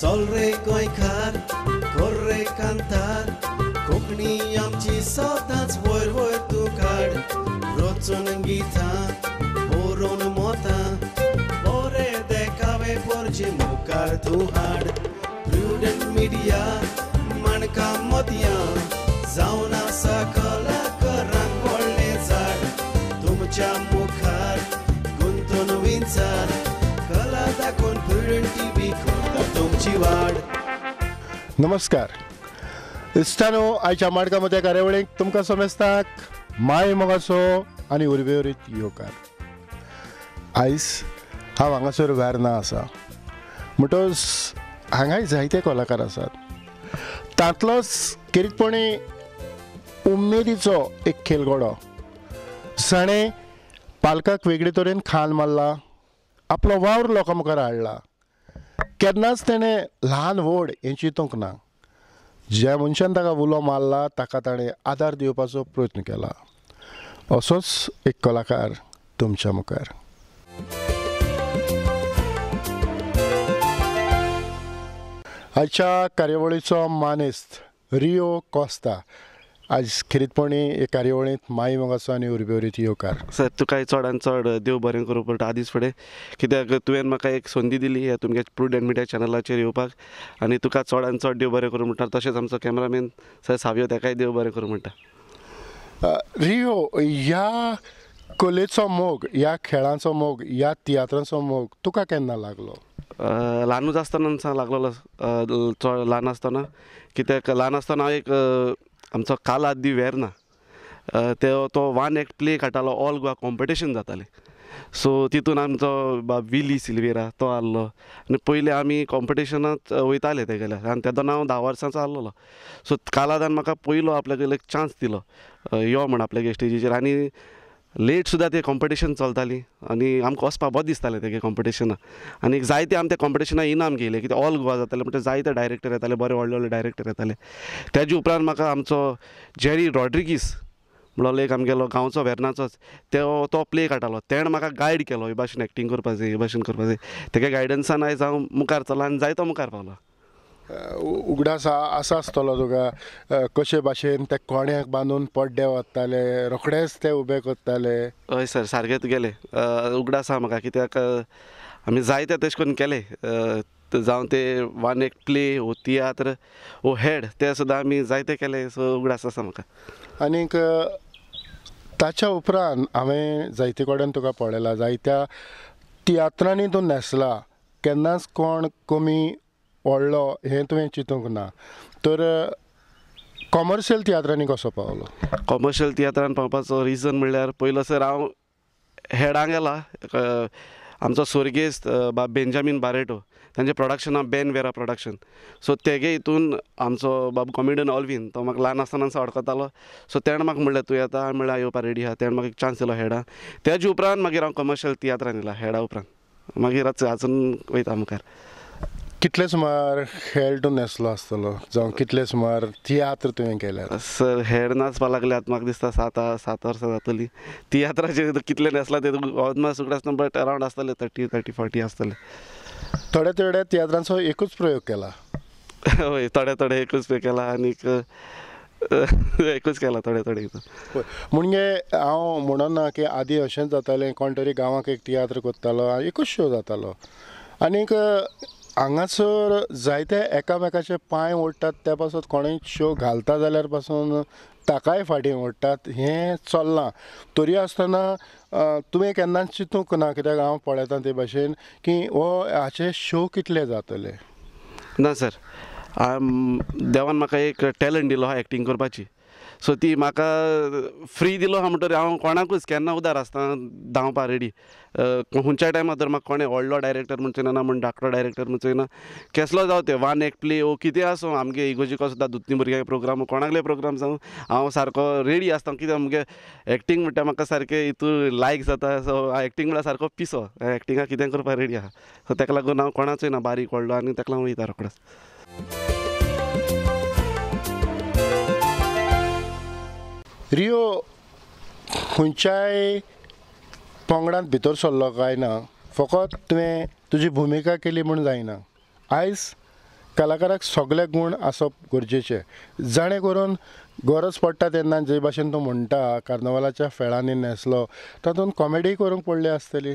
चल रे गोंयकार कर रे कांतार कोंकणी आमची सदांच वयर वयर तूं काड रचून गितां बरोवन मोतां बरे देखावे परचे मुखार तूं हाड प्रुडंट मिडिया माणकां मदयां जावन आसा कलाकारांक व्हडलें झाड तुमच्या मुखार गुंतून विचार कला दाखोवन प्रुडंट टीव्ही करता तुमची वाड. नमस्कार इश्टानो, आयच्या माडकामध्ये कार्यावळीक तुमकां समेस्ताक माय मोगाचो आनी उर्बेवरीत येवकार. आयज हांव हांगासर वेर्ना आसा म्हणटच हांगाय जायते कलाकार आसात. तांतलोच किरीतपणी उमेदीचो एक खेलगडो जाणें पालकाक वेगळे तरेन खाल मारला, आपलो वावर लोकां मुखार हाडला. केन्नाच ताणें ल्हान व्हड हें चिंतूंक ना. ज्या मनशान ताका उलो मारला ताका ताणें आदार दिवपाचो प्रयत्न केला. असोच एक कलाकार तुमच्या मुखार. आयच्या कार्यावळीचो मानेस्त रियो कॉस्ता आज खरीतपणी एक कार्यावळींत माय मोगाचो आनी उर्बेवरीत येवकार. सर तुका चडान चड देव बरें करूं पडटा आदीस फुडें, कित्याक तुवें म्हाका एक संदी दिली ह्या तुमगे प्रुडंट मिडिया चॅनलाचेर येवपाक आनी तुका चडान चड देव बरें करूं म्हणटा. तशेंच आमचो कॅमेरामॅन सर सावयो ताकाय देव बरें करूं म्हणटा. रियो, ह्या कलेचो मोग, ह्या खेळांचो मोग, ह्या तियात्रांचो मोग तुका केन्ना लागलो? ल्हानूच आसतना लागलोलो. चड ल्हान आसतना, कित्याक ल्हान आसतना हांव एक आमचो काला आदी वेर्ना तो 1 एक्ट प्ले काडटालो. ऑल गोवा कॉम्पिटिशन जातालें. सो तितून आमचो विली सिल्वेरा तो आहलो आनी पयलीं आमी कॉम्पिटिशनांत वयताले तेगेल्या आनी तेदोन हांव 10 वर्सांचो आहलोलो. सो कालादान म्हाका पयलो आपल्याक एक चान्स दिलो यो म्हण आपल्याक स्टेजीचेर. आनी लेट सुद्दां ते कॉम्पिटिशन चलताली आनी आमकां वचपाक बरें दिसतालें तेगे कॉम्पिटिशनाक. आनी जायते आमी त्या कॉम्पिटिशनाक इनाम घेयले, कित्याक ऑल गोवा जातालें म्हणटा जायते डायरेक्टर येताले, बरे व्हडले व्हडले डायरेक्टर येताले. तेजे उपरांत म्हाका आमचो जेरी रॉड्रिगीस म्हणलो एक आमगेलो गांवचो वेर्नाचोच तो प्ले काडटालो. तेणें म्हाका गायड केलो हे भाशेन एक्टींग करपा जाय, हे भाशेन करपा जाय. तेगे गायडन्सान आयज हांव मुखार चल्ला आनी जायतो मुखार पावलो. उगडास आसा आसतलो तुका कशे भाशेन ते कोण्याक बांदून पड्डे वताले, रोखडेच ते उबे करताले? हय सर, सारकें तुगेलें. उगडास आसा म्हाका, कित्याक आमी जायते तशें करून केले. जावं ते 1 एक्ट प्ले वो तियात्र वो हेड ते सुद्दां आमी जायते केले. सो उगडास आसा म्हाका. आनीक ताच्या उपरांत हांवें जायते कडेन तुका पळयला, जायत्या तियात्रांनी तूं न्हेसला. केन्नाच कोण कमी व्हडलो हें तुवें चिंतूंक ना. तर कॉमर्शियल तियात्रांनी कसो पावलो? कॉमर्शियल तियात्रान पावपाचो रिजन म्हणल्यार पयलो सर हांव हेडां गेला. आमचो सुर्गेस्त बेंजामीन बारेटो तांचें प्रोडक्शन आहा बेन वेरा प्रोडक्शन. सो तेगे हितून आमचो बाब कॉमेडियन ऑल्वीन तो म्हाका ल्हान आसतना वळखतालो. सो तेणें म्हाका म्हणलें तूं येता, हांवें म्हणलें येवपा रेडी आहा. तेणें म्हाका एक चान्स दिलो हेडां. तेजे उपरांत मागीर हांव कमर्शियल तियात्रान येयला. हेडा उपरांत मागीर आजून वयता मुखार. कितले सुमार हेड तूं न्हेसलो आसतलो, जावं कितले सुमार तियात्र तुवें केल्यार? सर हेड नाचपा लागल्यात म्हाका दिसता 7 वर्सां जातलीं. तियात्राचे कितले न्हेसला ते ऑलमोस्ट उगड आसतना बट अरावंड आसतले 30-40 आसतले. थोडे थोडे तियात्रांचो एकूच प्रयोग केला? हय, थोडे एकूच केला आनीक एकूच केला थोडे. म्हणजे हांव म्हणना की आदी अशेंच जातालें, कोण तरी गांवांक एक तियात्र करतालो आनी एकूच शो जातालो. आनीक हांगासर जायते एकामेकाचे पांय ओडटात, त्या पासून कोणूय शो घालता जाल्यार पासून ताकाय फाटीं ओडटात. हें चल्लां. तरी आसतना तुवें केन्नाच चिंतूंक ना, कित्याक हांव पळयतां ते भाशेन की हाचे शो कितले जातले? ना सर, देवान म्हाका एक टॅलंट दिलो आहा एक्टींग करपाची. सो ती म्हाका फ्री दिलो आहा म्हणटरी हांव कोणाकूच केन्ना उदार आसता धांवपा रेडी. खंयच्या टायमार तर म्हाका कोणें व्हडलो डायरेक्टर म्हणचोना ना, म्हण धाकटो डायरेक्टर म्हणचोना. केसलो जावं ते 1 एक्ट प्ले वो कितें आसूं, आमगे इगोजिको सुद्दां दुधनी भुरग्यांक प्रोग्राम कोणाकले प्रोग्राम जावं हांव सारको रेडी आसता. कित्याक मुगे एक्टींग म्हणटा म्हाका सारकें हितून लायक जाता. सो एक्टींग म्हळ्यार सारको पिसो, एक्टिंगाक कितें करपाक रेडी आहा. सो ताका लागून हांव कोणाचोय ना बारीक व्हडलो आनी ताका लागून वयता रोखडोच. रियो खंयच्याय पंगडांत भितर सरलो काय ना, फकत तुवें तुजी भुमिका केली म्हूण जायना. आयज कलाकाराक सगळे गुण आसप गरजेचे जाणे करून गरज पडटा तेन्ना जे भाशेन तो म्हणटा कार्नवालाच्या फेळांनी न्हेसलो तातूंत कॉमेडी करूंक पडली आसतली.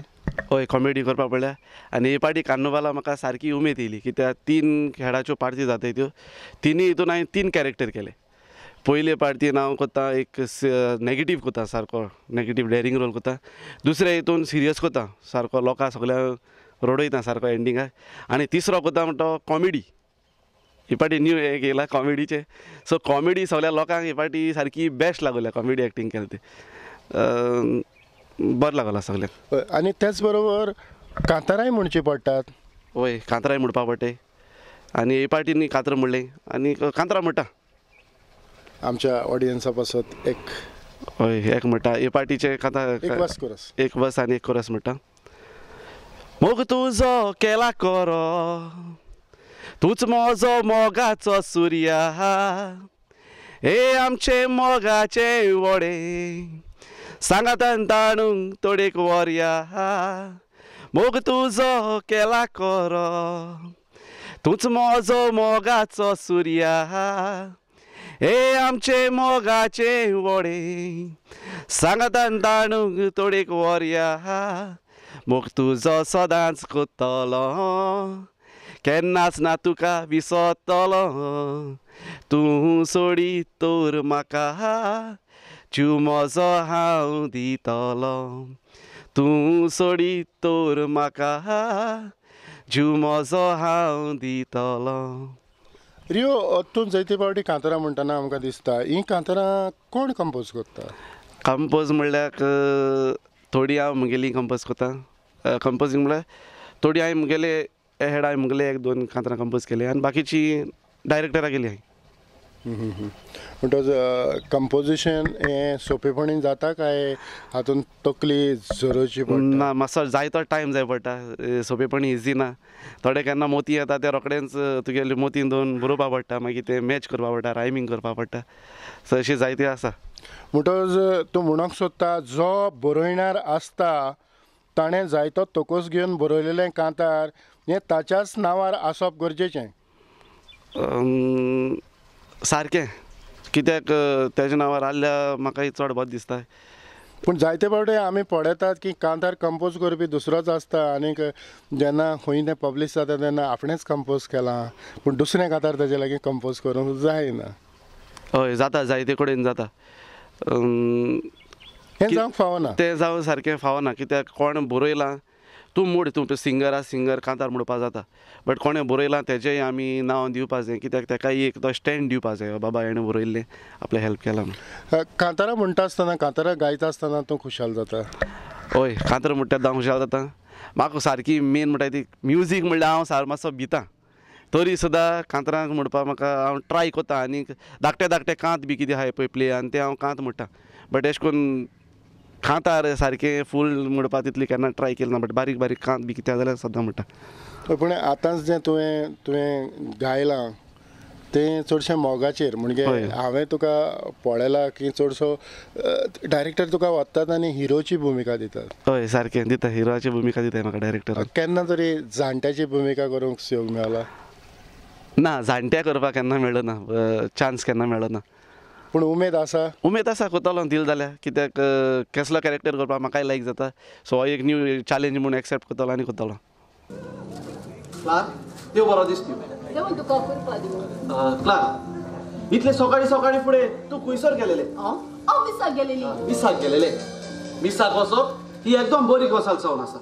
हय कॉमेडी करपा पडल्या आनी हे पाटी कार्नवाला म्हाका सारकी उमेद येयली कित्याक 3 खेळाच्यो पार्टी जाताय त्यो तिनी हितून हांवें 3 कॅरेक्टर केले. पयले पार्टीन हांव कोत्ता एक नेगेटीव कोत्ता सारको नेगेटीव डेरिंग रोल कोत्ता. दुसरे हितून सिरियस कोत्ता सारको लोकां सगळ्यांक रडयता सारको एंडिंगाक. आनी तिसरो कोत्ता म्हणटा कॉमेडी. ही पाटी न्यू एक येयला कॉमेडीचे. सो कॉमेडी सगळ्या लोकांक ही पाटी सारकी बेस्ट लागल्या कॉमेडी एक्टींग केलें तें बरें लागला सगळ्यांक. आनी तेच बरोबर कांताराय म्हणची पडटात. हय कांतराय म्हणपा पडटाय आनी हे पाटीन कांतरां म्हणलें आनी कांतरां म्हणटा आमच्या ऑडियन्सा पासत एक हय एक म्हणटा हे पाटीचे कांतार एक वर्स आनी एक कोरस म्हणटा. मोग तुजो केला कोरो तूच म्हजो मोगाचो सुर्या हे आमचे मोगाचे वडे सांगात ताणूंक तोडेक वरया. मोग तुजो केला कोरो तूच म्हजो मोगाचो सुर्या हे आमचे मोगाचे वडे सांगात ताणूंक तोडेक वरया. मोग तुजो सदांच कोत्तलो केन्नाच ना तुका विसरतलो तूं सोडी तर म्हाका जीव म्हजो हांव दितलो तूं सोडी तर म्हाका जीव म्हजो हांव दितलो. रियो तूं जायते फावटी कांतारां म्हणटना आमकां दिसता ही कांतारां कोण कंपोज करता. कंपोज म्हणल्यार थोडी हांव म्हगेली कंपोज कोत्ता. कंपोजींग म्हळ्यार थोडी हांवें म्हगेले हेड हांवें म्हगेले 1-2 कांतरां कंपोज केले आनी बाकीची डायरेक्टरा गेली हांवें. म्हणटच कंपोजिशन हें सोंपेपणीन जाता काय हातूंत तकली झरोवची पडटा. ना मातसो जाय तो टायम जाय पडटा. सोंपेपणी इजी ना. थोडे केन्ना मोती येता ते रोखडेंच तुगेले मोतीन दोन बरोवपा पडटा मागीर ते मॅच करपा पडटा रायमींग करपा पडटा. सो अशी जायती आसा. म्हणटच तूं म्हणूंक सोदता जो बरयणार आसता ताणें जायतो तोकोस घेवन बरयलेलें कांतार हें ताच्याच नांवार आसप गरजेचें. सारकें कित्याक तेज्या नांवार आसल्यार म्हाका चड बरें दिसता. पूण जायते फावटी आमी पळयतात की कांतार कंपोज करपी दुसरोच आसता आनीक जेन्ना खंय तें पब्लीश जाता तेन्ना आपणेंच कंपोज केलां पूण दुसरें कांतार तेजे लागीं कंपोज करूंक जायना. हय जाता जायते कडेन जाता. हें जावंक फावना. तें जावं सारकें फावना कित्याक कोण बरयलां तूं मूड तूं सिंगर कांतार म्हणपा जाता बट कोणें बरयलां तेजेंय आमी नांव दिवपा जाय कित्याक ताकाय एक तो स्टँड दिवपा जाय बाबा हेणें बरयल्लें आपलें हेल्प केलां म्हणून. कांतारां म्हणटा आसतना कांतारां गायता आसतना तूं खुशाल जाता. हय कांतारां म्हणटा हांव खुशाल जाता. म्हाका सारकी मेन म्हणटा ती म्युजीक म्हणल्यार हांव सारको मातसो भितां तरी सुद्दां कांतरांक म्हणपाक म्हाका हांव ट्राय कोत्ता आनीक धाकटे कांत बी कितें आहाय पळय प्ले आनी ते हांव कांत म्हणटा बट एश कोन्न कांतार सारकें फूल म्हणपा तितली केन्ना ट्राय केलें ना बट बारीक कांत बी कितें जाल्यार सद्दां म्हणटा. पूण आतांच जें तुवें गायलां तें चडशें मोगाचेर म्हणजे हांवें तुका पळयलां की चडसो डायरेक्टर तुका वतात आनी हिरोची भुमिका दितात. हय सारकें दिता हिरोची भुमिका दिताय म्हाका डायरेक्टर. केन्ना तरी जाणट्याची भुमिका करूंक योग मेळ्ळा ना. जाणट्या करपाक केन्ना मेळ्ळो ना चान्स केन्ना मेळ्ळो ना. पूण उमेद आसा कोत्तलो दिल जाल्यार कित्याक कसलो कॅरेक्टर करपाक म्हाकाय लायक जाता. सो हो एक न्यू चॅलेंज म्हणून एक्सेप्ट कोत्तलो आनी कोत्तलो. देव बरो दीस क्लार्क इतले सकाळी फुडें तूं खंयसर गेलेले. मिसाक गेलेले. मिसाक वचप ही एकदम बरी गजाल जावन आसा.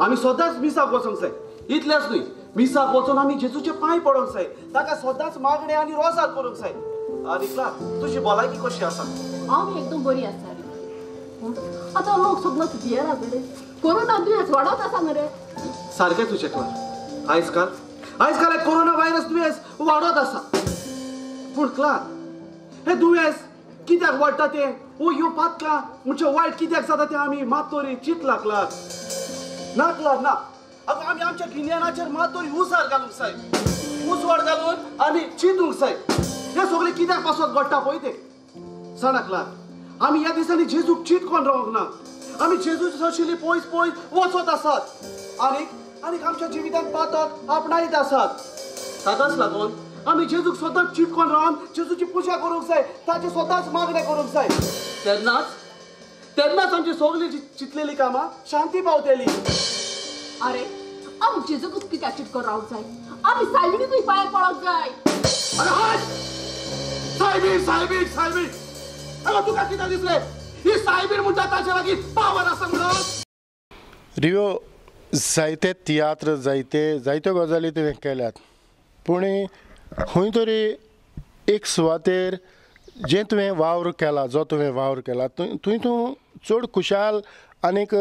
आमी सदांच मिसाक वचूंक जाय. इतलेंच न्हय मिसाक वचून आमी जेजूचे पांय पडोवंक जाय ताका सदांच मागणे आनी रोजार करूंक जाय. आनी क्लार्क तुजी भलायकी कशी आसा. हांव एकदम बरी आसा रे. आतां लोक सगळो भियेला रे. कोरोना दुयेंस वाडत आसा मरे. सारकें तुजें क्लार्क. आयज काल कोरोना व्हायरस दुयेंस वाडत आसा. पूण क्लार्क हें दुयेंस कित्याक वाडटा तें ह्यो पातकां म्हणजे वायट कित्याक जाता तें आमी मातोरी चिंतला क्लार्क. ना क्लार्क ना. आमी आमच्या गिन्यानाचेर मातोरी उसार घालूंक जाय. उसवड घालून आमी चिंतूंक जाय. हे सगळें कित्याक पासत घडटा पळय तें जाणा क्लार्क. आमी ह्या दिसांनी जेजूक चिंतकोन रावंक ना. आमी जेजूच आशिल्ली पयस वचत आसात आनीक आमच्या जिवितांत पातक आपणायत आसात. ताकाच लागून आमी जेजूक स्वताच चिटकोन रावन जेजूची पुजा करूंक जाय, ताचे स्वताच मागणे करूंक जाय. तेन्नाच आमची सगळी चितलेली कामां शांती पावतली. अरे आमी जेजूकच कित्याक चिटकोन रावंक जाय? आमी सायबीणूय पांय पडोंक जाय. अरे हाय सायबीण तुका कितें दिसलें ही सायबीण म्हणटा ताचे लागीं पावर आसा म्हणून? रियो, जायते तियात्र जायत्यो गजाली तुवें केल्यात, पूण खंय तरी एक सुवातेर जे तुवें वावर केला थंय तूं चड खुशाल आनीक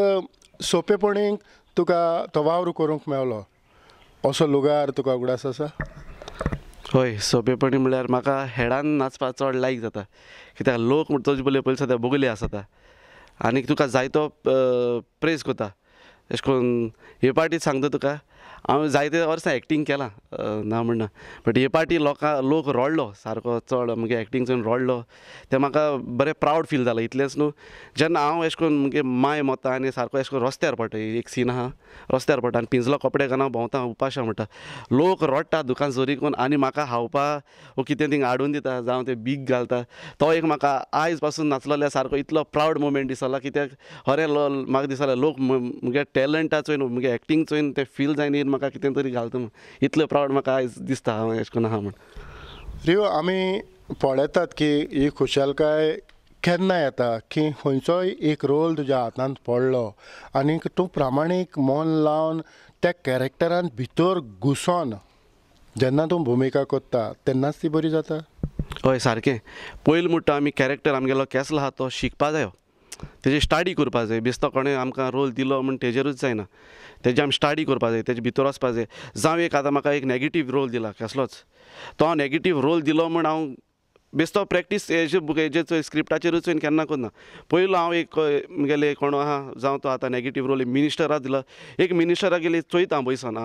सोंपेपणीन तुका तो वावर करूंक मेळलो, असो लुगार तुका उगडास आसा? हय, सोंपेपणी म्हळ्यार म्हाका हेडान नाचपाक चड लायक जाता, कित्याक लोक तुजे पयलीं सद्या बोगले आसता आनीक तुका जायतो प्रेज कोता. अशें करून हे पाटी सांगता तुका हांव जायते वर्सां एक्टींग केलां ना म्हणना, बट हे पाटी लोक रोडलो सारको चड मुगे एक्टींग चोवन रोडलो, तें म्हाका बरें प्रावड फील जालें. इतलेंच न्हू, जेन्ना हांव अशें करून मुगे माय मोता आनी सारको अशें करून रस्त्यार पडटा, एक सीन आहा रस्त्यार पडटा आनी पिंजलो कपडे घालून भोंवता उपाशा म्हणटा, लोक रोडटा दुकान जोरी करून आनी म्हाका खावपा वो कितें थिंग हाडून दिता जावं तें बीक घालता. तो एक म्हाका आयज पासून नाचलोल्या सारको इतलो प्रावड मुमेंट दिसला, कित्याक खरें म्हाका दिसलें लोक मुगे टॅलंटा चोयन मुगे एक्टींग चोयन ते फील जायन म्हाका कितें तरी घालता म्हण, इतलें प्रावड म्हाका आयज दिसता हांव अशें करून आहा म्हण. रियो, आमी पळयतात की ही खुशालकाय केन्ना येता की खंयचोय एक रोल तुज्या हातांत पडलो आनी तूं प्रामाणीक मन लावन त्या कॅरेक्टरान भितर घुसोन जेन्ना तूं भुमिका करता तेन्नाच ती बरी जाता. हय सारकें. पयलीं म्हणटा आमी कॅरेक्टर आमगेलो केसलो आहा तो शिकपा जायो, तेजी स्टडी करपा जाय. बेश्तो कोणें आमकां रोल दिलो म्हण तेजेरूच जायना, तेजी आमी स्टडी करपा जाय, तेजे भितर वचपा जाय. जावं एक आतां म्हाका एक नॅगेटीव रोल दिला कसलोच, तो हांव नॅगेटीव रोल दिलो म्हण हांव बेश्तो प्रॅक्टीस हेजे स्क्रिप्टाचेरूच केन्ना करना. पयलो हांव एक मुगेले कोण आहा जावं तो आतां नॅगेटीव रोल मिनिस्टराक दिलो, एक मिनिस्टराक गेली चोयता हांव बसून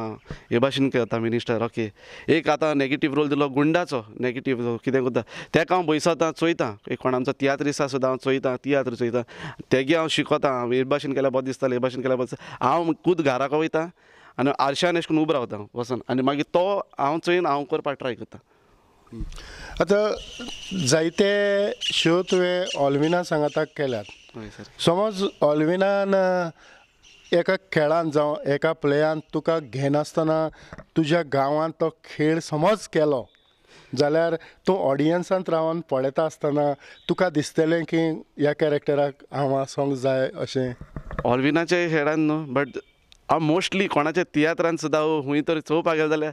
हे भाशेन करता मिनिस्टर ओके. एक आतां नॅगेटीव रोल दिलो गुंडाचो, नॅगेटीव कितें करता तेका हांव बसता चोयता, एक कोण आमचो तियात्रिसा सुद्दां हांव चोयता, तियात्र चोयता, तेगे हांव शिकोता. हांव हे भाशेन केल्यार बरें दिसतालें, हे भाशेन केल्यार बरें. हांव खुद घराक वयता आनी आरशान अशें करून उबो रावता वचून आनी मागीर तो हांव चोयन हांव करपाक ट्राय करता. आतां जायते शो तुवें ऑल्विना सांगाताक केल्यात. समज ऑल्विनान एका खेळान जावं एका प्लेयान तुका घेनासतना तुज्या गांवांत तो खेळ समज केलो जाल्यार तूं ऑडियन्सांत रावन पळयता आसतना तुका दिसतलें की ह्या कॅरेक्टराक हांव आसोंक जाय अशें? ऑल्विनाच्या खेळान न्हू, बट हांव मोस्टली कोणाच्या तियात्रान सुद्दां खंय तरी चोवपाक गेलो जाल्यार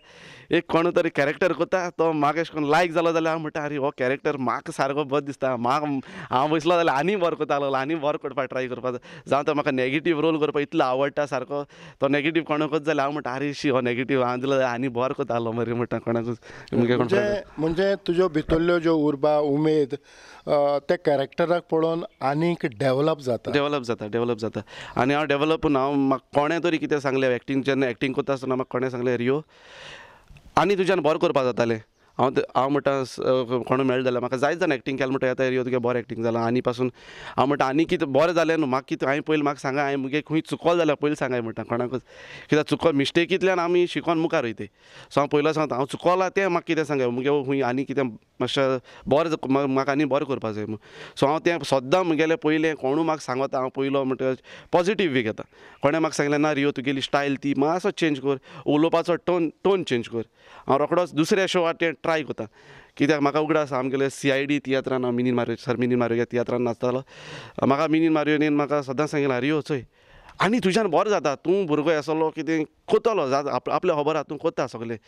एक कोण तरी कॅरेक्टर करता तो म्हाका अशें करून लायक जालो जाल्यार हांव म्हणटा अरे हो कॅरेक्टर म्हाका सारको बरो दिसता, म्हाका हांव बसलो जाल्यार आनी बरो करता लागलो, आनी बरो करपाक ट्राय करपाक. जावं तो म्हाका नॅगेटीव रोल करपाक इतलो आवडटा सारको, तो नॅगेटीव कोणाक करता जाल्यार हांव म्हणटा अरे शी हो नॅगेटीव हांव दिलो जाल्यार आनी बरो करता लागलो मरे म्हणटा कोणाकूच. म्हणजे तुज्यो भितरल्यो ज्यो उर्बा उमेद त्या कॅरेक्टराक पळोवन आनीक डेवलप जाता आनी हांव डेवलपून हांव म्हाका कोणें तरी कितें सांगलें एक्टींग जेन्ना एक्टींग करता आसतना म्हाका कोणें सांगलें रियो आनी तुज्यान बरें करपा जातालें. हांव म्हणटा कोण मेळ्ळें जाल्यार म्हाका जायत जाण एक्टींग केलें म्हणटा येता रियो तुगे बरें एक्टींग जालां आनी पासून हांव म्हणटा आनी कितें बरें जालें न्हू म्हाका कितें हांवें पयलीं म्हाका सांगा, हांवें मुगे खंय चुकलो जाल्यार पयलीं सांगाय म्हणटा कोणाकूच, कित्याक चुको मिस्टेकींतल्यान आमी शिकोन मुखार वयताय. सो हांव पयलो सांगता हांव चुकलां तें म्हाका कितें सांगाय मुगे खंय आनी कितें मातशें बरें म्हाका आनी बरें करपा जाय म्हूण. सो हांव तें सद्दां मुगेलें पयलें कोणूय म्हाका सांगता हांव पयलो म्हणटा पॉजिटीव वे घेता. कोणें म्हाका सांगलें ना रियो तुगेली स्टायल ती मातसो चेंज कर, उलोवपाचो टोन चेंज कर. हांव रोखडोच दुसऱ्या शोवार तें ट्राय करता, कित्याक म्हाका उगडास आमगेले CID तियात्रान हांव मिनीन मारियो ह्या तियात्रान नाचतालो. म्हाका मिनीन मारियोनीन म्हाका सद्दां सांगितलें रियो चोय आनी तुज्यान बरो जाता, तूं भुरगो आसलो कितें कोत्तलो आपल्या खबर आहा तूं कोत्ता सगलें.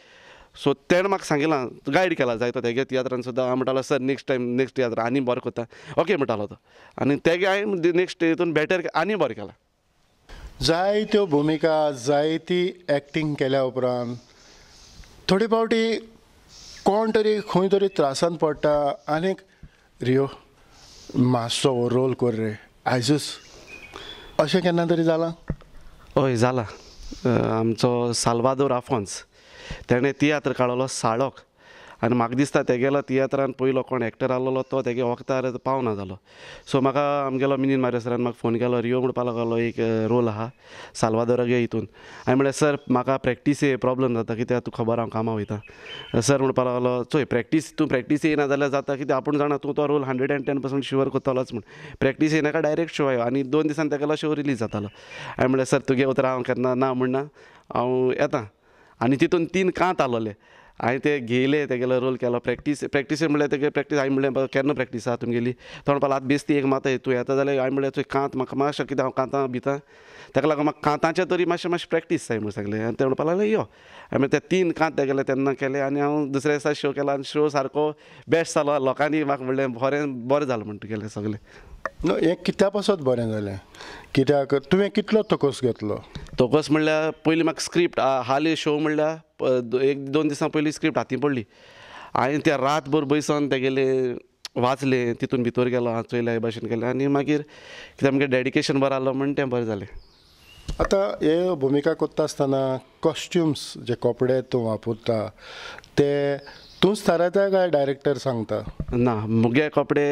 सो तेणें म्हाका सांगिलां गायड केला जायतो तेगे तियात्रान सुद्दां. हांव म्हणटालो सर नेक्स्ट तियात्र आनी बरो कोत्ता ओके म्हणटालो तो, आनी तेगे हांवें नेक्स्ट हितून बेटर आनी बरें केलां. जायत्यो भुमिका जायती एक्टींग केल्या उपरांत थोडी फावटी कोण तरी खंय तरी त्रासान पडटा आनीक रियो मातसो हो रोल कर रे आयजूच, अशें केन्ना तरी जालां? हय जालां. आमचो साल्वादोर आफोन्स तेणें तियात्र काडलो साळोक आनी म्हाका दिसता तेगेलो तियात्रान पयलो कोण एक्टर आहलो तो तेगे वखदार पावना जालो. सो म्हाका आमगेलो मिनीन मारियो सरान म्हाका फोन केलो, रियो म्हणपाक लागलो एक रोल आहा साल्वादोरागे हितून. हांवें म्हणलें सर म्हाका प्रॅक्टीसे प्रॉब्लम जाता, कित्याक तुका खबर हांव कामां वयता. सर म्हणपाक लागलो चोय तूं प्रॅक्टीस येयना जाल्यार जाता, कित्याक आपूण जाणा तूं तो रोल 110% शुअर करतलोच म्हूण. प्रॅक्टीस येयनाका डायरेक्ट शो आयो आनी 2 दिसान तेगेलो शो रिलीज जातालो. हांवें म्हणलें सर तुगे उतर हांव केन्ना ना म्हणना, हांव येता. आनी तितून 3 कांत आहलोले. हांवें ते घेयले तेगेलो रोल केलो. प्रॅक्टीस म्हणल्यार तेगे प्रॅक्टीस हांवें म्हणलें केन्ना प्रॅक्टीस आहा तुमगेली. तो म्हणपाक लागलो बेस्ती एक मात तूं येता जाल्यार. हांवें म्हणलें चोय कांत म्हाका मातशें कित्याक हांव कांतां भिता, ताका लागून म्हाका कांताचें तरी मातशें प्रॅक्टीस जाय म्हूण सांगलें. आनी ते म्हणपाक लागले यो. हांवें ते 3 कांत तेगेले तेन्ना केले आनी हांव दुसऱ्या दिसा शो केलो आनी शो सारको बेस्ट जालो. लोकांनी म्हाका म्हणलें बरें जालें म्हण तुगेलें सगलें. हें कित्या पासत बरें जालें, कित्याक तुवें कितलो तोकोस घेतलो? तोकोस म्हणल्यार पयलीं म्हाका स्क्रिप्ट हालीं शो म्हणल्यार 1-2 दिसां पयलीं स्क्रिप्ट हाती पडली. हांवें त्या रातभर बसून तेगेले वाचलें, तितून भितर गेलो, हांव चोयल्या हे भाशेन केलें आनी मागीर कित्याक आमगे डेडिकेशन बरें आहलो म्हण तें बरें जालें. आतां हे भुमिका करता आसतना कॉस्ट्युम्स जे कपडे तूं वापरता ते तूंच थारायता काय डायरेक्टर सांगता? ना, मुगे कपडे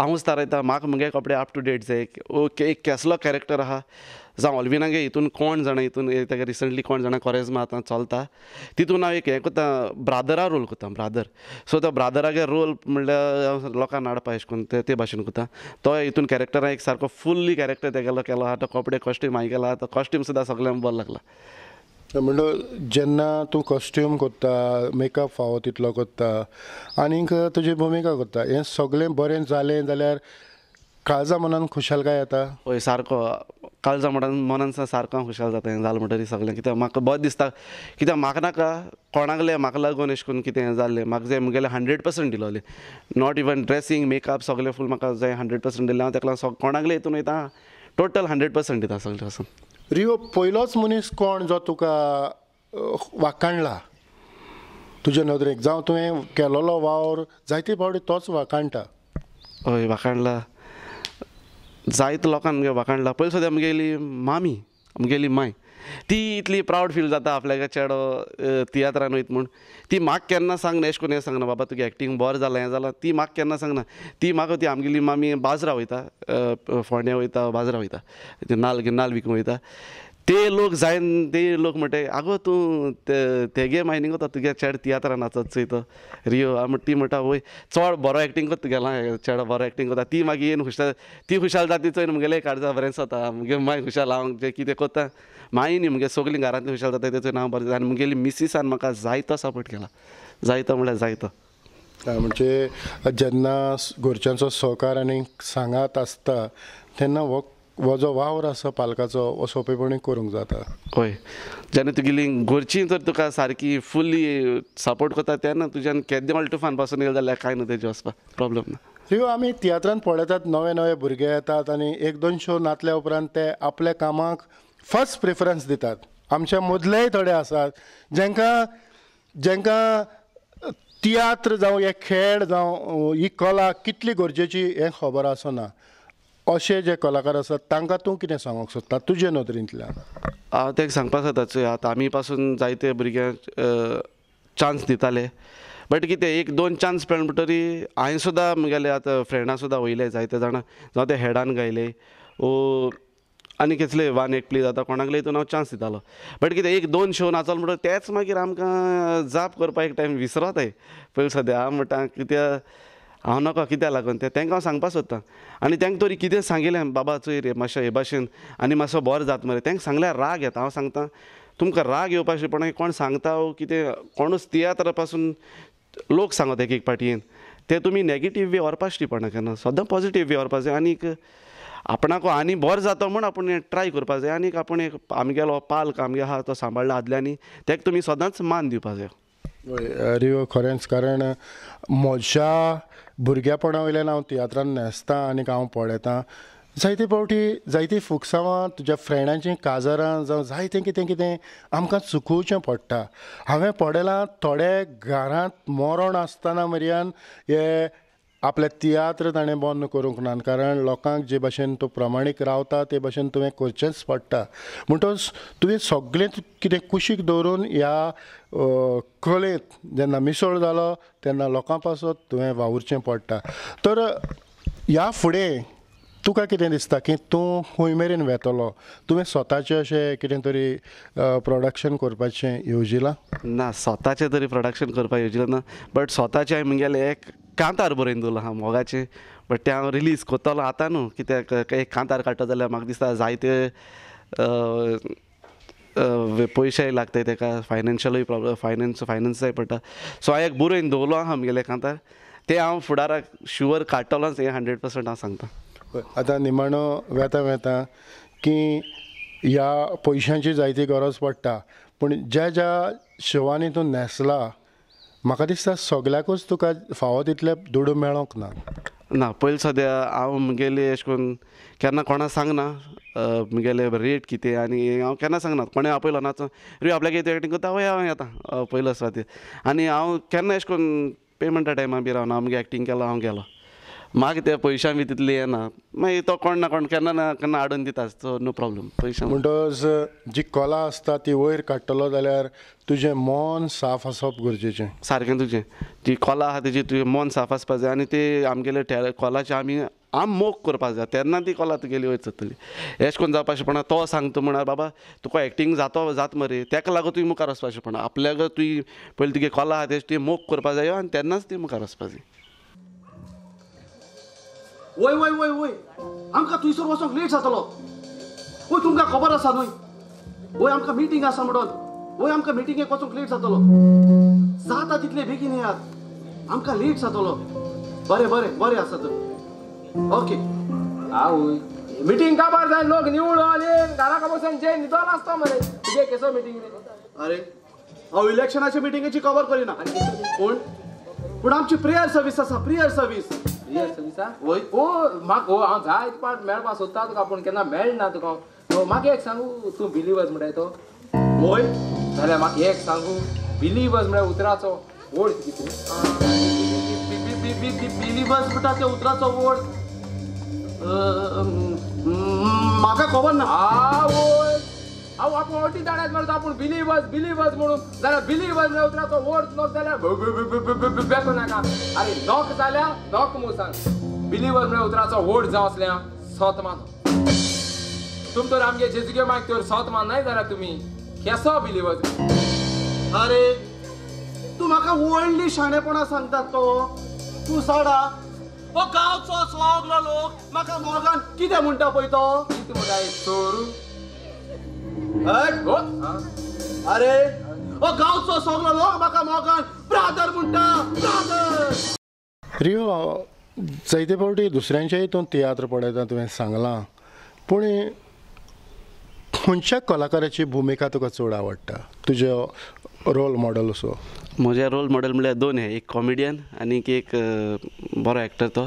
हांवूच थारायता. म्हाका मुगे कपडे अप टू डेट जाय. एक कसलो कॅरेक्टर आहा जावं ऑल्विनागे हितून कोण जाणा हितून तेगे रिसंटली कोण जाणा कोरेजमा आतां चलता तितून हांव एक हें करता, ब्रादरा रोल करता, ब्रादर. सो तो ब्रादरागे रोल म्हणल्यार लोकांक नाडपा अशें करून ते भाशेन करता. तो हितून कॅरेक्टरान एक सारको फुल्ली कॅरेक्टर तेगेलो केलो आहा. तो कपडे कॉस्ट्यूम हांवें केला, तो कॉस्ट्यूम सुद्दां सगळ्यांक बरो लागला. म्हणटो जेन्ना तूं कॉस्ट्यूम करता, मेकअप फावो तितलो करता आनीक तुजी भुमिका करता, हें सगळें बरें जालें जाल्यार काळजा मनान खुशालकाय येता? हय, सारको काळजा मनान सारको खुशाल जाता हें जालें म्हणटरी सगळें. कित्याक म्हाका बरें दिसता, कित्याक म्हाका नाका कोणाकलें म्हाका लागून अशें करून कितें हें जाल्लें. म्हाका जाय मुगेलें 100% दिलोलें. नॉट इवन ड्रेसींग मेकअप सगळें फूल म्हाका जाय 100% दिलें. हांव तेका लागून कोणाकलें हितून वयता टोटल 100% दिता सगळें वचून. रियो, पयलोच मनीस कोण जो तुका वाखाणला तुजे नदरेक, जावं तुवें केलोलो वावर जायते फावटी तोच वाखाणटा? हय, वाखाणला. जायत लोकांक मुगे वाखाणला. पयलीं सुद्दां मुगेली मामी, मुगेली माय, ती इतली प्रावड फील जाता आपल्यागे चेडो तियात्रान वयता म्हूण. ती म्हाका केन्ना सांगना अशें करून हें सांगना बाबा तुगे एक्टींग बरें जालें हें जालां. ती म्हाका केन्ना सांगना. ती म्हाका ती आमगेली मामी बाजरा वयता, फोंड्या वयता, बाजरा वयता, नाल्ल विकूंक वयता. ते लोक जायन ते लोक म्हणटाय आगो तूं तेगे मायनींग वता तुगे चेडो तियात्रान नाचत चोयता रियो. ती म्हणटा वय चड बरो एक्टींग करता तुगेलो चेडो बरो एक्टींग करता. ती मागीर येवन ती खुशाल जाता. ती चोयन मुगेलें काडजा बरें जाता. मुगे माय खुशाल, हांव जें कितें करता माय न्ही मुगे सगळीं घरांतली खुशाल जाता तें चोयन हांव बरें जाता. आनी मुगेली मिसीसान म्हाका जायतो सपोर्ट केला, जायतो म्हणल्यार जायतो. म्हणजे जेन्ना घरच्यांचो सहकार आनी सांगात आसता तेन्ना हो जो वावर आसा पालकाचो हो सोंपेपणी करूंक जाता. हय, जेन्ना तुगेली घरचीं जर तुका सारकी फुल्ली सपोर्ट करता तेन्ना तुज्यान केद्दें व्हडलें तुफान पासून येयलें जाल्यार कांय ना तेजें वचपाक प्रॉब्लम ना. ह्यो आमी तियात्रांत पळयतात, नवे नवे भुरगे येतात आनी 1-2 शो नाचल्या उपरांत ते आपल्या कामाक फर्स्ट प्रिफरन्स दितात. आमचे मदलेय थोडे आसात जेंकां तियात्र जावं हे खेळ जावं ही कला कितली गरजेची हें खबर आसना. अशे जे कलाकार आसात तांकां तूं कितें सांगूंक सोदता तुजे नदरेंतल्यान? हांव तेका सांगपाक सोदता, आतां आमी पासून जायते भुरग्यांक चान्स दिताले, बट कितें 1-2 चान्स मेळ्ळे म्हणटरी हांवें सुद्दां मुगेले आतां फ्रेंडां सुद्दां वयले जायते जाणां, जावं ते हेडान गायले वो आनी कसले वान एक प्ले जाता कोणाकले हितून हांव चान्स दितालो. बट कितें 1-2 शो नाचलो म्हणटरी तेच मागीर आमकां जाप करपाक एक टायम विसरताय पयलीं सद्या. हांव म्हणटा कित्याक हांव नाका कित्याक लागून तेंकां हांव सांगपाक सोदतां. आनी तेंकां तरी कितें सांगिल्लें बाबा चोय रे मातशें हे भाशेन आनी मातसो बरो जाता मरे. तेंकां सांगल्यार राग येता. हांव सांगतां तुमकां राग येवपाक शकपणा कोण सांगता कितें कोणूच तियात्रा पासून लोक सांगत एक पाटयेन ते तुमी नॅगेटीव वे व्हरपाक शिकपणा केन्ना, सद्दां पॉजिटीव वे व्हरपाक जाय. आनीक आपणाक आनी बरो जाता म्हूण आपूण ट्राय करपाक जाय. आनीक आपूण एक आमगेलो पालक आमगे आहा तो सांबाळ्ळा आदल्यांनी तेका तुमी सदांच मान दिवपाक जाय. रियो, खरेंच, कारण म्हज्या भुरग्यापणा वयल्यान हांव तियात्रान न्हेसतां आनीक हांव पळयतां जायते फावटी जायतीं फुकसांवां तुज्या फ्रेंडांचीं काजारां जावं जायतें कितें कितें आमकां चुकोवचें पडटा. हांवें पळयलां थोडे घरांत मरण आसतना मरयान हे आपले तियात्र ताणें बंद करूंक ना, कारण लोकांक जे भाशेन तूं प्रमाणीक रावता ते भाशेन तुवें करचेंच पडटा. म्हणटच तुवें सगळें कितें कुशीक दवरून ह्या कलेंत जेन्ना मिसळ जालो तेन्ना लोकां पासत तुवें वावुरचें पडटा. तर ह्या फुडें तुका कितें दिसता की तूं खंय मेरेन वेतलो? तुवें स्वताचें अशें कितें तरी प्रोडक्शन करपाचें येवजिलां? ना, स्वताचें तरी प्रोडक्शन करपाक येवजिलें ना, बट स्वताचें म्हगेलें एक कांतार बरोवन दवरलो आहा मोगाचें, बट तें हांव रिलीज कोत्तलो आतां न्हू. कित्याक एक कांतार काडटा जाल्यार म्हाका दिसता जायते पयशेय लागताय तेका, फायनान्शियलूय प्रॉब्लम, फायनान्स जाय पडटा. सो हांवें एक बरोवन दवरलो आहा म्हगेलें कांतार, तें हांव फुडाराक शुअर काडटलोच, हें 100% हांव सांगता. आतां निमाणो वेता की ह्या पयशांची जायती गरज पडटा, पूण ज्या ज्या शोवांनी तूं न्हेसला म्हाका दिसता सगल्याकूच तुका फावो तितले दुडू मेळोंक ना. ना, पयलीं सद्या हांव म्हगेली अशें करून केन्ना कोणा सांगना म्हगेले रेट कितें, आनी हांव केन्ना सांगना. कोणें आपयलो नाचो रे आपल्याक कितें एक्टींग करता, वय हांव येता पयलो स्वाती. आनी हांव केन्ना अशें करून पेमेंटा टायमार बी रावना. हांव एक्टींग केलो, हांव गेलो. म्हाका ते पयशां बी तितली येना. मागीर तो कोण ना कोण केन्ना ना केन्ना हाडून दिता, सो नो प्रॉब्लम. पयशां म्हणटच जी कला आसता ती वयर काडटलो जाल्यार तुजें मन साफ आसप गरजेचें. सारकें तुजें. जी कला आहा तेजी तुजें मन साफ आसपा जाय, आनी ती आमगेले कलाचे आमी मोग करपाक जाय, तेन्ना ती कला तुगेली वयर सरतली. अशें करून जावपाचें पडना तो सांगता म्हणल्यार बाबा तुका एक्टींग जाता मरे, तेका लागून तुवें मुखार वचपाचें पडना. आपल्याक तुवें पयलीं तुगे कला आहा तेजी तुवें मोग करपा जायो, आनी तेन्नाच ती मुखार वचपा जाय. वय वय वय वय आमकां थंयसर वचोंक लेट जातलो. वय तुमकां खबर आसा न्हय, वय आमकां मिटींग आसा म्हणून, वय आमकां मिटिंगेक वचोंक लेट जातलो. जाता तितले बेगीन येयात, आमकां लेट जातलो. बरें बरें बरें आसा तर, ओके. आवय मिटींग काबार जाय, लोक निवळ आले घरा का बसून जे न्हिदोन आसता मरे. तुगे केसो मिटींग रे? अरे हांव इलेक्शनाच्या मिटिंगेची कवर करिना. पूण आमची प्रेयर सर्वीस आसा, प्रेयर सर्वीस. प्रेयर सर्वीस आहा? वय. ओ म्हाका हांव जायत पाट मेळपा सोदता तुका, पूण केन्ना मेळना तुका. म्हाका एक सांगू, तूं बिलिवर्स म्हणटाय तो? वय. जाल्यार म्हाका एक सांगू, बिलिवर्स म्हळ्यार उतराचो वर्ड कितें? बिलिवर्स म्हणटा त्या उतराचो वर्ड म्हाका खबर ना. आवय हांव आपूण अटी दाड्यात म्हणटा, पूण बिलिवर्स म्हणून जाल्यार बिलिवर्स म्हळ्यार उतराचो वर्ड नॉक जाल्यार बेको नाका. अरे नॉक जाल्यार नॉक म्हणून सांग. बिलिवर्स म्हळ्यार उतराचो वर्ड जावं असल्या सोत मान. तुम तर आमगे जेजुगे माग तर सोत मान नाय जाल्यार तुमी केसो बिलिवर्स? अरे तू म्हाका व्हडली शाणेपणां सांगतात तो. तू साडा ओ गांवचो सगलो लोक म्हाका मोगान कितें म्हणटा पळय तो? कितें म्हणटाय चोरू? अरे ओ गांवचो सगलो लोक म्हाका मोगान ब्रादर म्हणटा, ब्रादर. रियो जायते फावटी दुसऱ्यांच्या हितून तियात्र पळयता तुवें सांगलां, पूण खंयच्या कलाकाराची भुमिका तुका चड आवडटा, तुजो रोल मॉडेल असो? म्हजे रोल मॉडेल म्हळ्यार दोन हे, एक कॉमेडियन आनी एक बरो एक्टर. तो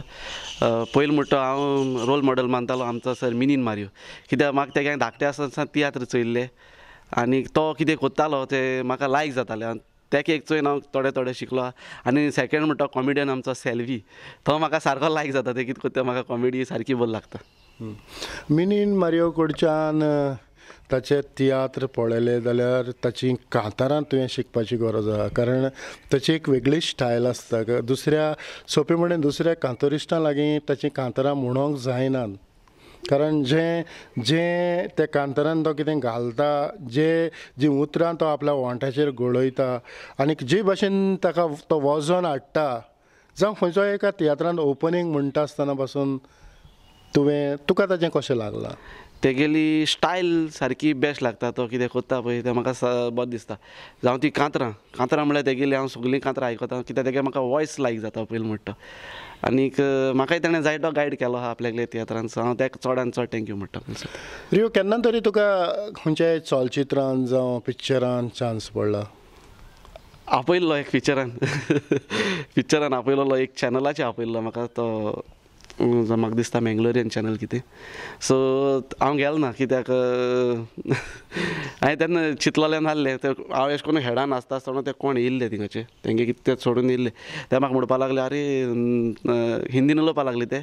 पयलीं म्हणटा हांव रोल मॉडेल मानतालो आमचो सर मिनीन मारियो. कित्याक म्हाका तेगे धाकटे आसतना तियात्र चयल्ले आनी तो कितें कोत्तालो तें म्हाका लायक जातालें. तेका एक चोयन हांव थोडें शिकलो. आनी सेकेंड म्हणटा कॉमेडियन आमचो सेल्वी, तो म्हाका सारको लायक जाता. ते कितें कोत्ता म्हाका कॉमेडी सारकी बरी लागता. मिनीन मारियो कडच्यान ताचे तियात्र पळयले जाल्यार ताची कांतारां तुवें शिकपाची गरज आसा, कारण ताची एक वेगळी स्टायल आसता. दुसऱ्या सोंपें म्हणून दुसऱ्या कांतरिस्टां लागीं ताची कांतारां म्हणोंक जायनात, कारण जें त्या कांतारान तो कितें घालता, जी उतरां तो आपल्या ओंठाचेर घोळयता आनी जे भाशेन ताका तो वजन हाडटा, जावं खंयचो एका तियात्रांत ओपनिंग म्हणटा आसतना पासून तुका ताचें कशें लागलां? तेगेली स्टायल सारकी बेस्ट लागता. तो कितें कोत्ता पळय तें म्हाका बरें दिसता. जावं ती कांतरां म्हळ्यार तेगेली हांव सगळीं कांतरां आयकतां, कित्याक तेगे म्हाका वॉयस लायक जाता पयलीं म्हणटा. आनीक म्हाकाय ताणें जायतो गायड केलो आहा आपल्यागले तियात्रांत, सो हांव ताका चडान चड थँक्यू म्हणटा. रियो केन्ना तरी तुका खंयच्याय चलचित्रांत जावं पिक्चरांत चान्स पडला? आपयल्लो एक पिक्चरान आपयलो, एक चॅनलाचेर आपयल्लो म्हाका. तो म्हाका दिसता मँगलोरियन चॅनल कितें सो हांव गेलो ना कित्याक हांवें तेन्ना चिंतलोलें नासलें ते हांव अशें करून हेडान आसता आसतना ते कोण येयल्ले थिंगाचे तेंगे कितें ते सोडून येयल्ले ते म्हाका म्हणपाक लागले आरे हिंदीन उलोवपाक लागले ते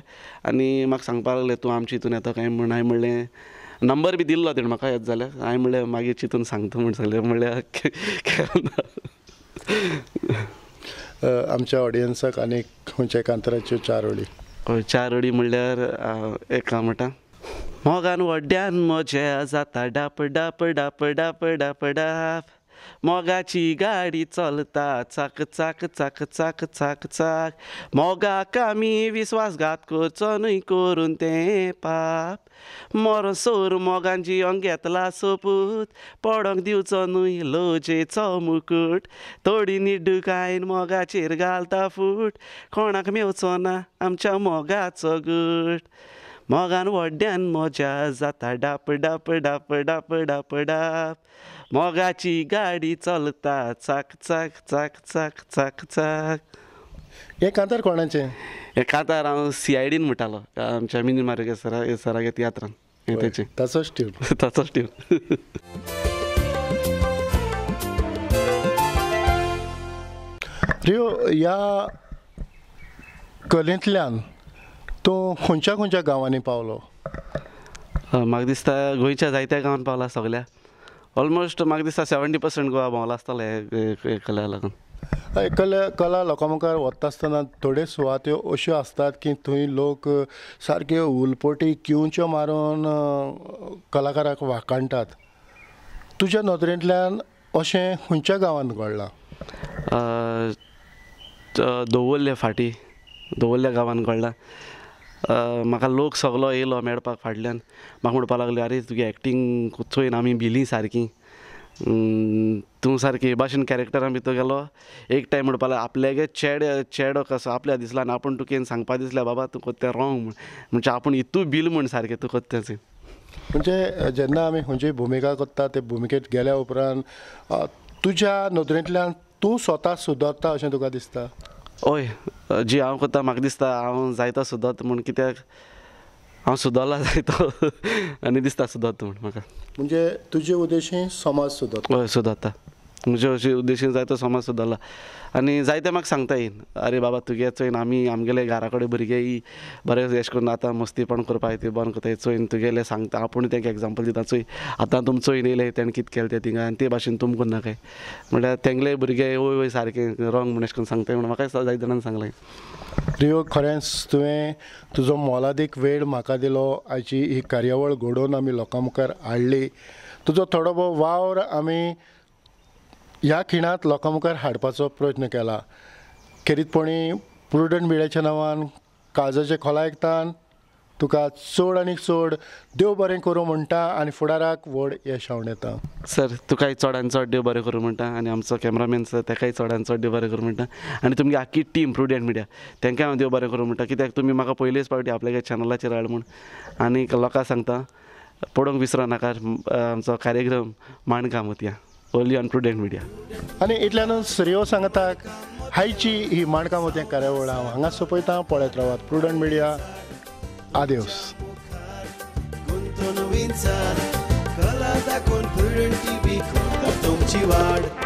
आनी म्हाका सांगपाक लागले तूं आमच्या हितून येता काय म्हण हांवें म्हणलें नंबर बी दिल्लो तेणें म्हाका येत जाल्यार हांवें म्हणलें मागीर चिंतून सांगता म्हण सांगलें म्हणल्यार आमच्या ऑडियन्साक आनीक खंयच्या कांतराच्यो 4 ओळी 4 ओळी म्हणल्यार एक म्हणटा मोगान वड्ड्यान म्हज्या जाता डाप डाप डाप डाप डाप डाप मोगाची गाडी चलता चाक चाक चाक चाक चाक चाक मोगाक आमी विस्वासघात करचो न्हय करून तें पाप मोरो सोर मोगान जियोंक घेतला सोपूत पडोंक दिवचो न्हय लोजेचो मुकूट थोडी निड्डूकायन मोगाचेर घालता फूट कोणाक मेवचो ना आमच्या मोगाचो गूट मोगान व्हड्ड्यान मोज्या जाता डाप डाप डाप डाप डाप डाप मोगाची गाडी चलता चाक चाक चाक चाक चाक चाक हे कांतार कोणाचें हे कांतार हांव CIDन म्हणटालो आमच्या मिनी मार्गे सरागे तियात्रान हे तेचें ताचोच ट्यून ताचोच ट्यून रियो ह्या कलेंतल्यान तूं खंयच्या खंयच्या गांवांनी पावलो म्हाका दिसता गोंयच्या जायत्या गांवांत पावला सगल्या ऑलमोस्ट म्हाका दिसता 70% गोवा भोंवला आसतलो हे कला लागून कला लोकां मुखार वता आसतना थोड्यो सुवात्यो अश्यो आसतात की थंय लोक सारक्यो उलपोटी किंवच्यो मारून कलाकाराक वाखाणटात तुज्या नदरेंतल्यान अशें खंयच्या गांवांत घडलां दवल्ले फाटी दवल्ल्या गांवांत घडलां म्हाका लोक सगलो येयलो मेळपाक फाटल्यान म्हाका म्हणपाक लागले आरे तुगे एक्टींग चोयन आमी भिली सारकी तूं सारकी हे भाशेन कॅरेक्टरान भितर गेलो एक टायम म्हणपाक लागलो आपल्यागे चेडो कसो आपल्या दिसला आनी आपूण तुका सांगपा दिसलें बाबा तूं कोत्तें रोंग म्हणजे आपूण इतू भिल म्हण सारकें तूं कोत्तें म्हणजे जेन्ना आमी खंयची भुमिका करता ते भुमिकेंत गेल्या उपरांत तुज्या नदरेंतल्यान तूं स्वता सुदारता अशें तुका दिसता हय जी हांव करता म्हाका दिसता हांव जायतो सुदारता म्हूण कित्याक हांव सुदारला जायतो आनी दिसता सुदारता म्हूण म्हाका म्हणजे तुजे उद्देशीं समाज सुदारता हय सुदारता म्हणजे अशें उद्देशीन जायतो समाज सुदारला आनी जायते म्हाका सांगता येयन आरे बाबा तुगे चोयन आमी आमगेले घरा कडेन भुरगे बरें अशें करून आतां मस्तीपण करपा ते बंद करता चोयन तुगेले सांगता आपूण तेंका एग्जाम्पल दिता चोय आतां तुम चोयन येयले तेणें कितें केलें तें थिंगा आनी ते भाशेन तुम करना काय म्हळ्यार तेंगले भुरगे वय वय सारकें रोंग म्हण अशें करून सांगताय म्हण म्हाका जायते जाणांनी सांगलें रियो खरेंच तुवें तुजो मोलादीक वेळ म्हाका दिलो आयची ही कार्यावळ घडोवन आमी लोकां मुखार हाडली तुजो थोडो भोव वावर आमी ह्या खिणांत लोकां मुखार हाडपाचो प्रयत्न केला खेरीतपणी प्रुडंट मिडियाच्या नांवान काळजाचे खोलायकतान तुका चड आनी चड देव बरें करूं म्हणटा आनी फुडाराक व्हड यश हांव येता सर तुकाय चडान चड देव बरें करूं म्हणटा आनी आमचो कॅमेरामॅन सर ताकाय चडान चड देव बरें करूं म्हणटा आनी तुमगे आख्खी टीम प्रुडंट मिडिया तांकां हांव देव बरें करूं म्हणटा कित्याक तुमी म्हाका पयलेच फावटी आपल्या चॅनलाचेर हाड म्हूण आनी लोकांक सांगता पळोवंक विसरो नाका आमचो कार्यक्रम माणकां मोतया ओन्ली ऑन प्रुडंट मिडिया आनी इतल्यानूच रियो सांगताक हायची ही माणकां मोतया कार्यावळ हांव हांगा सोंपयता पळयत रावात प्रुडंट मिडिया आदेवस गुंतून विचार कला दाखोवन प्रुडंट TV तुमची वाड